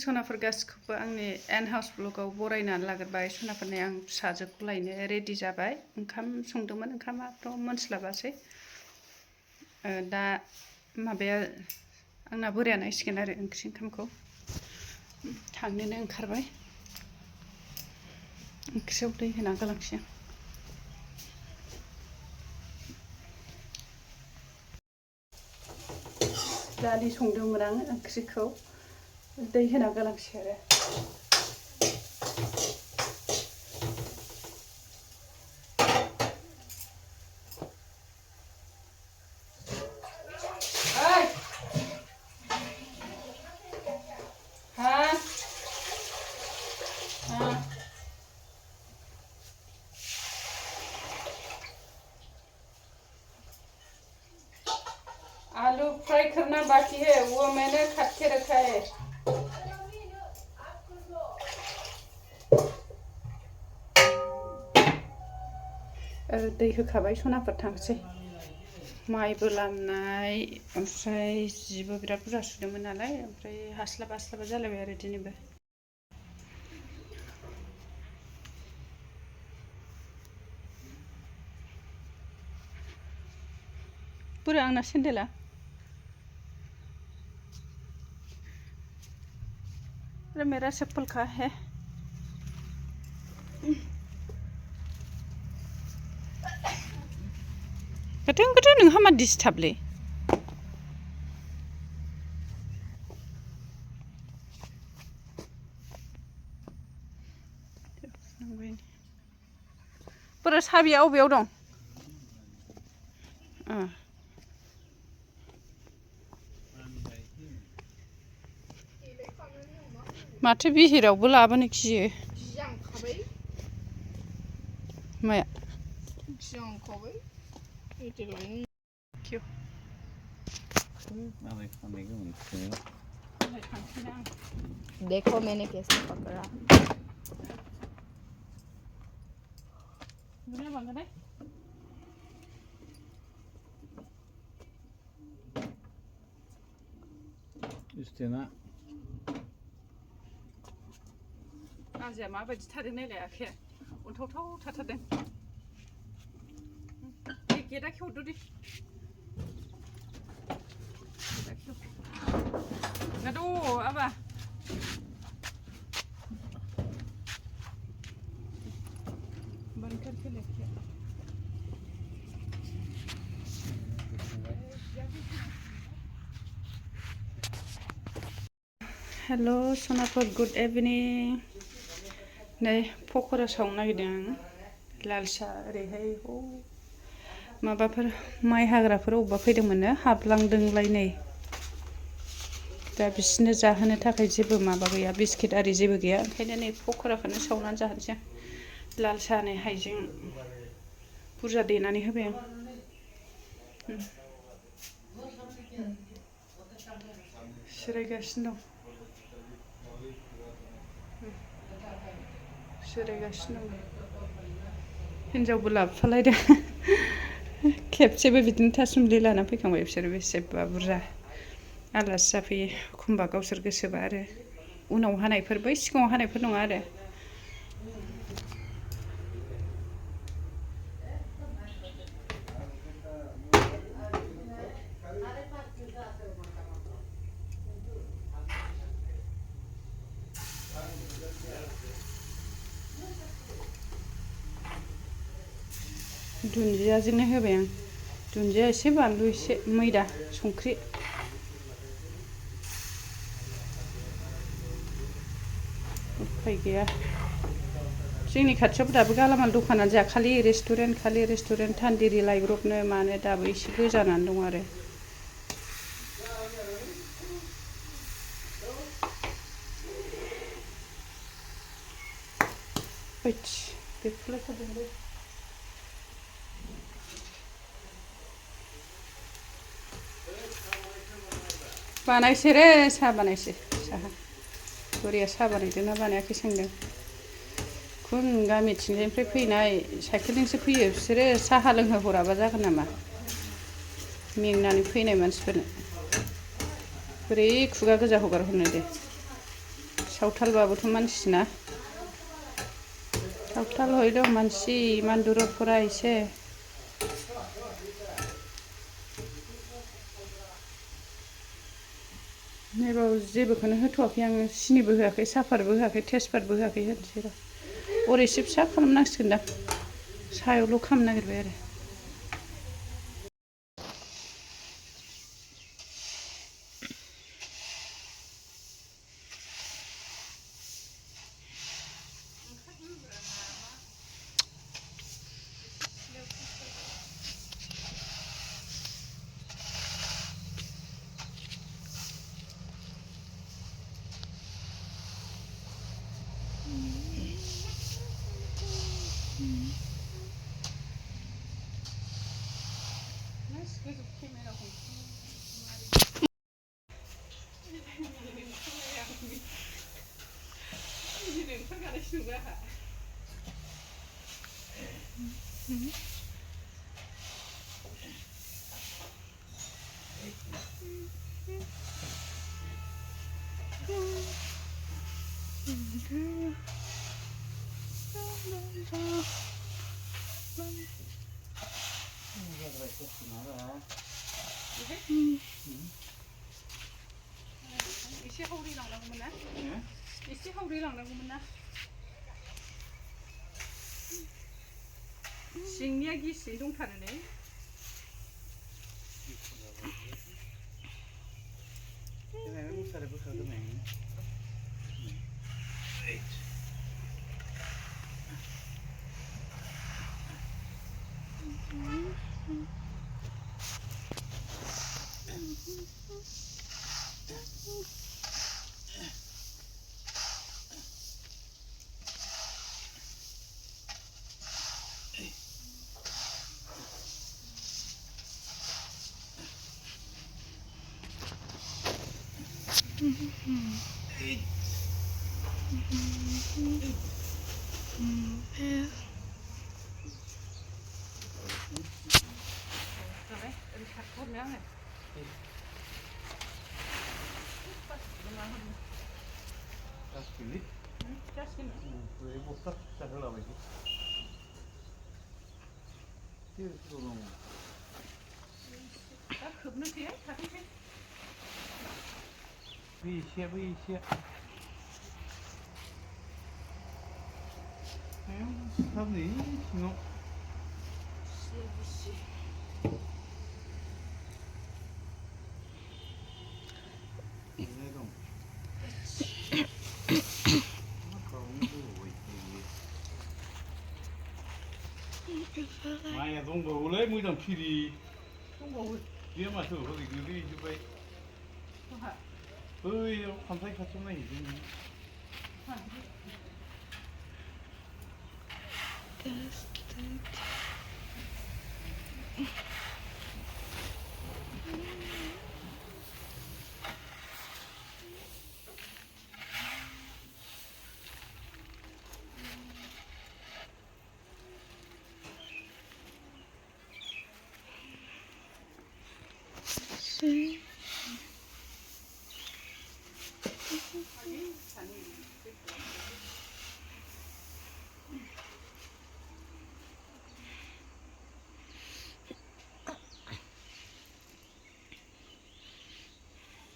सनाफोर गासिखौबो आंनि N house ब्लगाव बरायनानै लाग्रोबाय। सनाफोरनि आं फिसाजोखौ लायनो रेडि जाबाय। ओंखाम संदोंमोन, ओंखामाथ' मोनस्लाबासै। दा माबाया आंना बोराया नायसिगोन आरो ओंखामखौ थांनोनो ओंखारबाय। ओंख्रियाव दै होना गालांसै आं। दालि संदोंमोन आं, ओंख्रिखौ दै होना गालांसै आरो। आलू फ्राई करना बाकी है, वो मैंने काट के रखा है। दै होखाबाय, सनाफोर थांसै। माइबो लामनाय, ओमफ्राय जिबो बिराद बुरजा सुदोंमोन नालाय, ओमफ्राय हास्लाबा जालायबाय आरो दिनैबो। बोरो आंना सेन्देला मेरा चप्पल का है। गथों नोंहा मा डिस्टार्बलै? बोरो साबिया अबेयाव दं? माथो बिहिरावबो लाबोनो गियो। माया? देखो मैंने कैसे पकड़ा। Üstüne आंजों माबायदि थादों नायलाय आखाया अन्थावथाव थाथारदों। गेटआ खेवदो दे। Ngado apa? Banker kelek ya. Hello सनाफोर, गुड इभिनिं। नै पक'रा सावनो नागिरदों आं। लाल साहा ओरैहाय माबाफोर माइ हाग्राफोर अबेबा फैदोंमोननो, हाबलांदोंलाय नै। दा बिसोरनो जाहोनो थाखाय जेबो माबा गैया, बिस्किट आरि जेबो गैया, ओंखायनो नै पक'राखौनो सावनानै जाहोनोसै आं। लाल साहानि हाइजें बुरजा देनानै होबाय आं। जिरायगासिनो दं। जिरायगासिनो दं। हिनजावबो लाबोफालायदों। खेबसेबो बिदिनो थासुमलि लाना फैखांबाय बिसोरो बेसेबा बुरजा। आलासि जाफैयो एखमबा गावसोर गोसोबा आरो उनाव हानायफोर, बै सिगाङाव हानायफोर नङा आरो। दुन्दियाजोंनो होबाय आं। दुन्दिया एसे, बानलु एसे, मैदा, संख्रि। उफाय गैया। जोंनि खाथियावबो दाबो गालामाल दखानानो जाया, खालि रेस्टुरेन्ट थानदिरि लायब्रबनो मानो दाबो एसे गोजानानै दं आरो। बानायसै रे, साहा बानायसै। साहा बुरिया साहा बानायदोंना बानायाखै सोंदों। खुन गामिथिंजायनिफ्राय फैनाय साइकेलजोंसो फैयो बिसोरो, साहा लोंहोहराबा जागोन नामा? मेंनानै फैनाय मानसिफोरनो बोरै खुगा गोजा हगार हरनो दे। सावथालबाबोथ' मानसिना सावथाल हयलं मानसि इमान दূरत পৰা আহিছে नैबाव जेबोखौनो होथ'वाखै आङो सिनिबो होआखै साफातबो होआखै तेजपातबो होआखै होनोसै र' अर एसे फिसा खालामनांसिगोन दा सायावल' खालामनो नागिरबाय आरो एसे हावरि लांनांगौमोन ना एसे हावरि लांनांगौमोन ना सिंनिया गिसि दंथारो नै मुसारि बोखागोरनाय बै हाब नै सिङाव माइया दंबावोलै मोजां फिरि दंबावो बे माथो हरै गोलैजोब्बाय बैयाव खामसालिं खाथियाव नायहैदों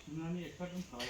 Nani ekadın sağlığı.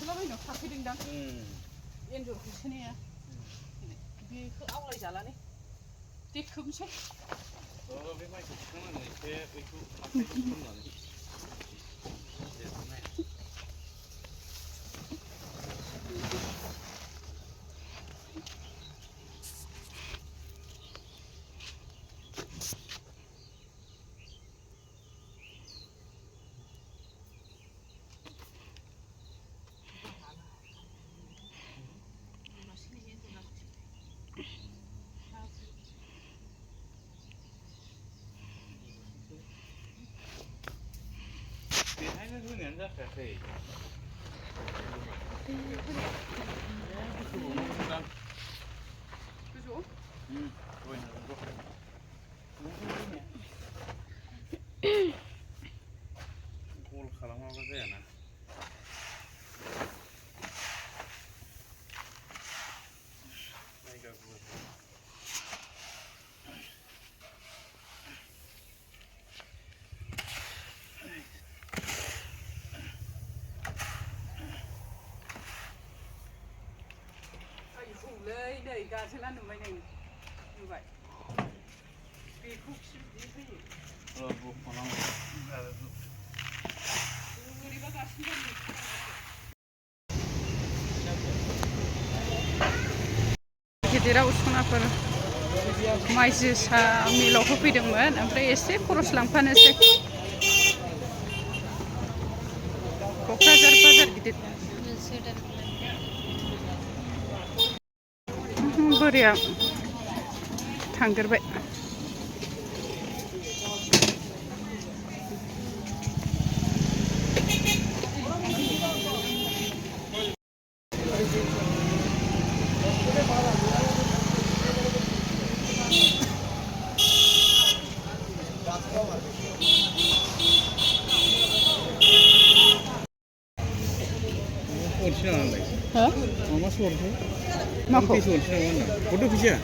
गाखोलाबायनो थाफैदोंदां एन्जरखौ सोनाया बेखौ आवलायजालालै दे खोबनोसै बे माइखौ थिखांनानै एसे बैखौ आखाइजों खननानै बेहायनो होनायानो जाखायाखै गोजौआव गल खालामाबा जायाना जायगा गुवार आयौलै नै गाजोला नुबाय नै नुबाय बेखौ बिदि होयो बख'नांगौ बोरैबा गासिनो दं गिदिराव सनाफोर माइ जोसा मिलाव होफैदोंमोन ओमफ्राय एसे खरस लांफानोसै क'क्राझार बाजार गिदिर बोरिया थांदेरबाय Original, Hah? Mama suruh tu. Maku. Original mana? Foto bisa?